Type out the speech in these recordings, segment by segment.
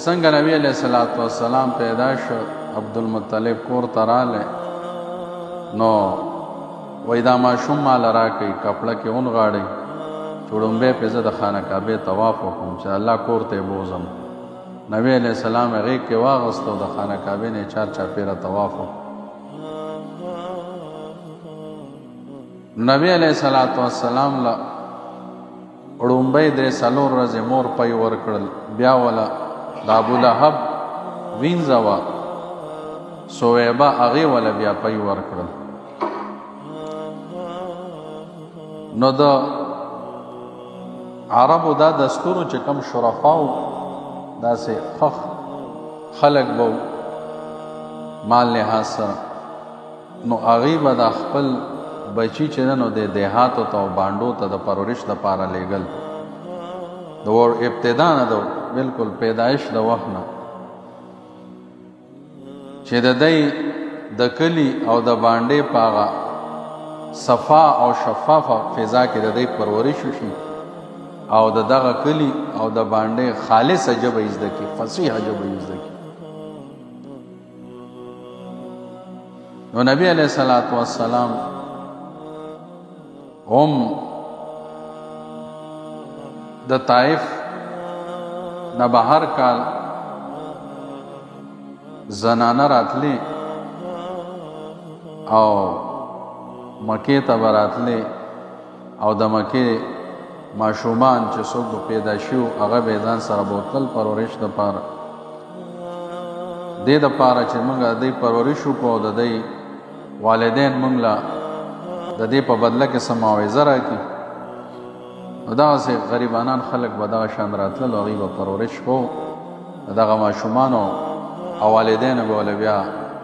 څنګه نبی علیہ الصلوۃ والسلام پیدا شو عبدالمطلب کور ته رالی نو وایي دا ماشوم ماله راکئ کپړه کې ونغاړئ چې وړومبی پې زه د خانه کعبې طواف وکړم چې الله کور ته یې بوځم نبی علیہ السلام یې غېږ کې واغېست او د خانه کعبې نه یې چار چاپېره طواف وکړ نبی علیہ الصلوۃ والسلام له وړومبی درې څلور ورځې مور پی ورکړل بیا وله د ابولهب وینځه وه سویبه هغې وله بیا پی ورکړل نو د عربو دا دستورو چې کم شرفاو داسې خخ خلق به مال لحاظ سره نو هغې به د خپل بچی چې ده نو د دیهاتو ته او بانډو ته د پرورش دپاره لیږل د ابتدا نه د بلکل پیدایش د وخت نه چې د دی د کلي او د بانډې په هغه صفا او شفافه فضا کې د دی پرورش وشي او د دغه کلي او د بانډې خالصه ژبه یې زده کړي فصیحه ژبه یې زده کړي نو نبی علیہ الصلوۃ والسلام هم د طائف نه به هر کال زنانه راتلی او مکې ته به راتلی او د مکې ماشومان چې څوک به پیدا شو هغه به ځان سره بوتل پرورش دپاره دې دپاره چې موږ د دې پرورش وکړو او د دې والدین موږ له د دې په بدله کې څه معاوضه راکړي نو دغسې غریبانان خلک به دغه شان راتلل او هغوی به پرورش کو د دغه ماشومانو او والدینو به وله بیا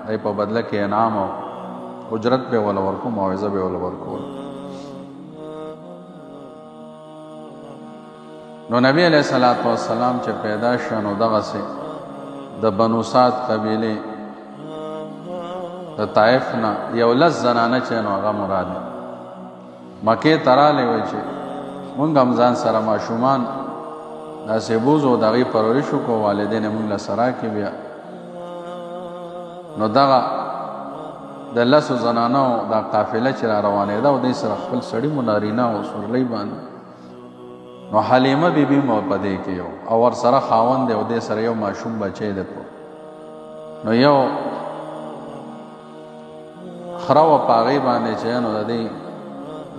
دی په بدله کې انعام او اجرت به وله ورکو معاوضه به وله ورکول نو نبی علیہ الصلوۃ والسلام چې پیدا شو نو دغسې د بنو سعد قبیلې د طائف نه یو لس زنانه چې نو هغه مراد مکې ته رالی وی چې مونږ هم ځان سره ماشومان داسې بوځو د هغې پرورش وکړو والدین یې مونږ له سره کړي بیا نو دغه د لسو زنانو دا قافله چې را روانېده او دوی سره خپل سړي مو نارینه او سورلۍ باندې نو حلیمه بیبي مو په دې کې یو او ورسره خاوند دی او دې سره یو ماشوم بچی دی نو یو خره وه په هغې باندې چې نو د دې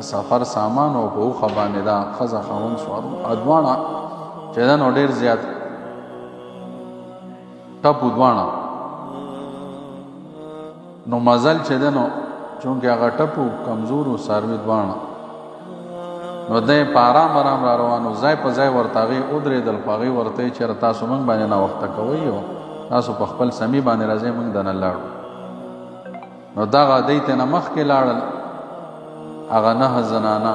سفر سامان او په اوښه باندې دا ښځه خاوند سوارو دواړه چې ده نو ډېر زیات ټپو دواړه نو مزل چې ده نو چونکې هغه ټپو کمزورو څاروي دواړه نو دی په ارام ارام را روانو ځای په ځای ورته هغې ودرېدل خو هغې ورته یې چېرې تاسو موږ باندې ناوخته کوئ او تاسو په خپل سمي باندې راځئ موږ دنه لاړو نو دغه دی ته نه مخکې لاړل هغه 9 زنانه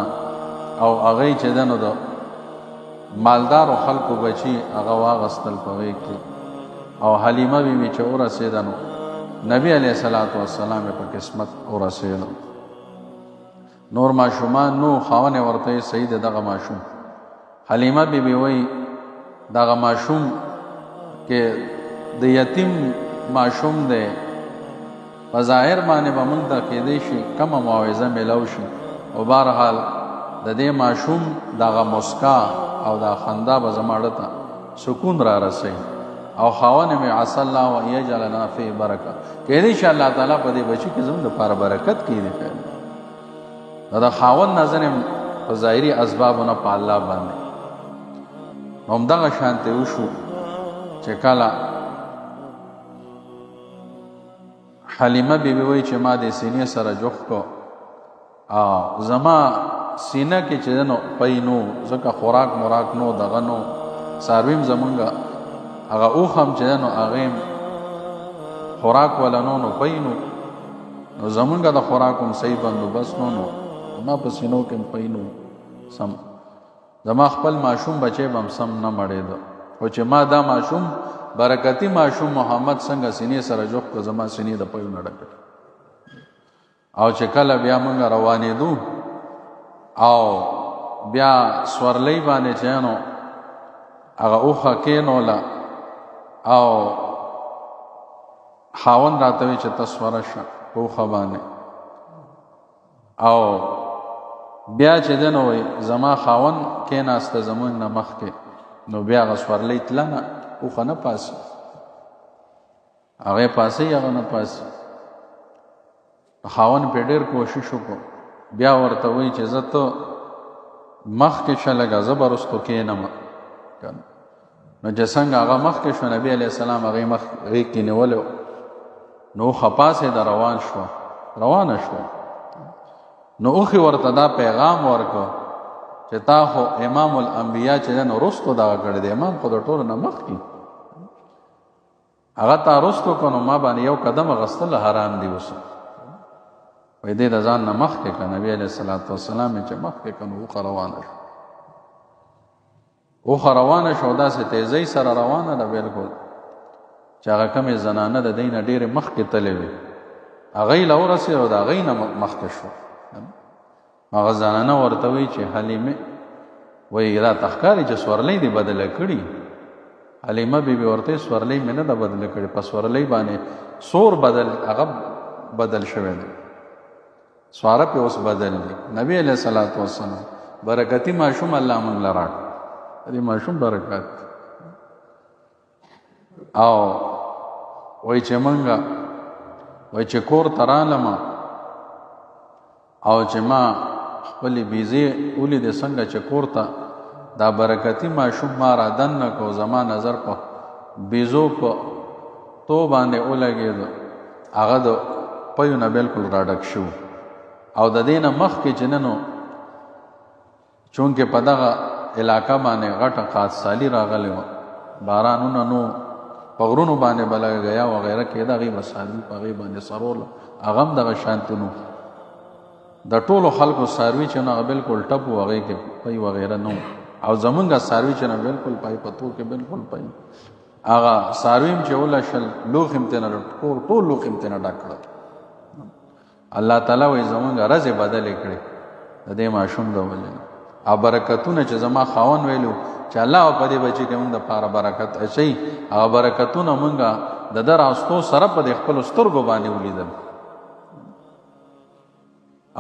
او هغې چې ده نو د مالدارو خلکو بچي هغه واغستل په هغې کې او حلیمه بیبي چې ورسېده نو نبی علیہ الصلوۃ والسلام یې په قسمت ورسېده نور ماشومان نو خاوند یې ورته یې صحیح دی دغه ماشوم حلیمه بیبي وایي دغه ماشوم کې د یتیم ماشوم دی په ظاهر باندې به موږ ته کیدی شي کمه معاوضه میلاو شي او بهرحال د دې ماشوم دغه مسکا او دا خندا به زما زړه ته سکون را رسوي او خاوند مې عسى الله ان يجعلنا فيه برکه کیدی شي الله تعالی په دې بچي کې زموږ دپاره برکت کړي دا د خاوند نظر په ظاهري اسبابونه په الله باندې نو همدغه شانتې وشو چې کله حلیمه بیبي وایي چې ما د سینې سره جوخ کو او زما سینه کې چې نو پی نو ځکه خوراک مراک نو دغه نو څاروي زمونږ هغه اوښ هم چې نو هغې خوراک وله نو پی نو زمونږ د خوراک هم صحیح بندوبست نو زما په سینو کې هم پی نو سم زما خپل ماشوم بچی به هم سم نه مړېده خو چې ما دا ماشوم برکتی ماشوم محمد څنګه سینې سره جوخ کو زما سینې د پیو نه ډکه او چې کله بیا موږ روانېدو او بیا سورلۍ باندې چې نو هغه اوښه کېنوله او خاوند راته وی چې تاسو ورشه په اوښه باندې او بیا چې دی نو وایي زما خاوند کېناسته زمونږ نه مخکې نو بیا هغه سورلۍ تله نه اوښه نه پاسي هغه پاسي هغه نه پاسي خاوند پې ډېر کوشش وکړو بیا ورته وایي چې زه ته مخکې شه لږه زه به رستو کښېنم نو چې څنګه هغه مخکې شو نبي علیه السلام هغې مخ غېږ کې نیولی نو اوښه پاسېده روانه شوه نو اوښې ورته دا پیغام ورکړه چې تا خو امام الانبیا چې دی نو رستو دغه کړی دی امام خو د ټولو نه مخکې هغه تا رستو کړه نو ما باندې یو قدم اخیستل حرام دي اوس وایي دی د ځان نه مخکې کړه نبي علیه السلام یې چې مخکې کړه نو اوښه روانه شوه اوښه روانه شوه داسې تیزۍ سره روانه ده بلکل چې هغه کمې زنانه د دی نه ډېرې مخکې تللې وې هغې له ورسېده او د هغې نه مخکې شوه هغه زنانه ورته وایي چې حلیمې وایي دا ته ښکاري چې سورلۍ دې بدله کړي حلیمه بیبي ورته وایي سورلۍ مې نه ده بدله کړې په سورلۍ باندې سور هغه بدل شوی دی سواره پې اوس بدل دی نبي علیه السلام برکتي ماشوم الله موږ له راکړ دې ماشوم برکت او وایي چې منګه وایي چې کور ته رالم او چې ما خپلې بیزې ولیدې څنګه چې کور ته دا برکتي ماشوم ما را دننه کو زما نظر په بیزو په تو باندې ولګېده هغه د پیو نه بلکل راډک شو او د دې نه مخکې چې نه نو چونکې په دغه علاقه باندې غټه خاصسالي راغلی وه بارانونه نو په غرونو باندې به لګیا وغیره کېده هغې به څاروي په هغې باندې سروله هغه هم دغه شانتي نو د ټولو خلکو څاروي چې نو هغه بلکل ټپ و هغې کې پی وغیره نه او زمونږ څاروي چې نه بلکل پی په تو کې بلکل پی هغه څاروي هم چې ولشل لوښ هم ترېنه ټول لوښ هم ترېنه ډک کړل الله تعالی وایي زمونږ رزې بدلې کړې د دې ماشوم د وجې نه او برکتونه چې زما خاوند ویلو چې الله په دې بچي کې موږ دپاره برکت اچوي هغه برکتونه موږ د ده راستو سره په دې خپلو سترګو باندې ولیدل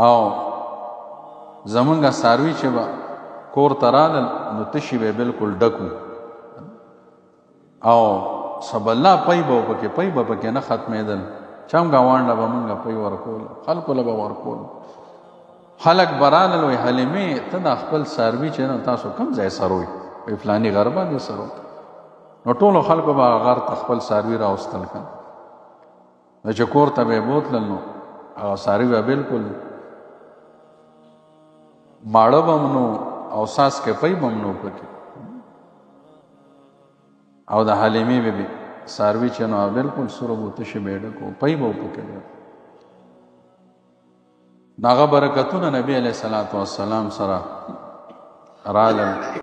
او زمونږ څاروي چې به کور ته رالل نو تشي به بلکل ډکو او سبله پی به پکې نه ختمېدل چم ګاونډه به موږ پی ورکول خلکو له به ورکول خلک برالل وی حلیمې ته دا خپل څاروي چې نه تاسو کوم ځای سروئ وی فلاني غر باندې سرو نو ټولو خلکو به هغه غر ته خپل څاروي راوستل کړه نو چې کور ته به یې بوتلل نو هغه څاروي به بلکل ماړه به هم نو او څاڅکې پی به هم نو پکې او د حلیمې بیبي څاروي چې نو بلکل سرو به تشې به یې ډک و پی به پکې نو هغه برکتونه نبي علیه السلام سره رالل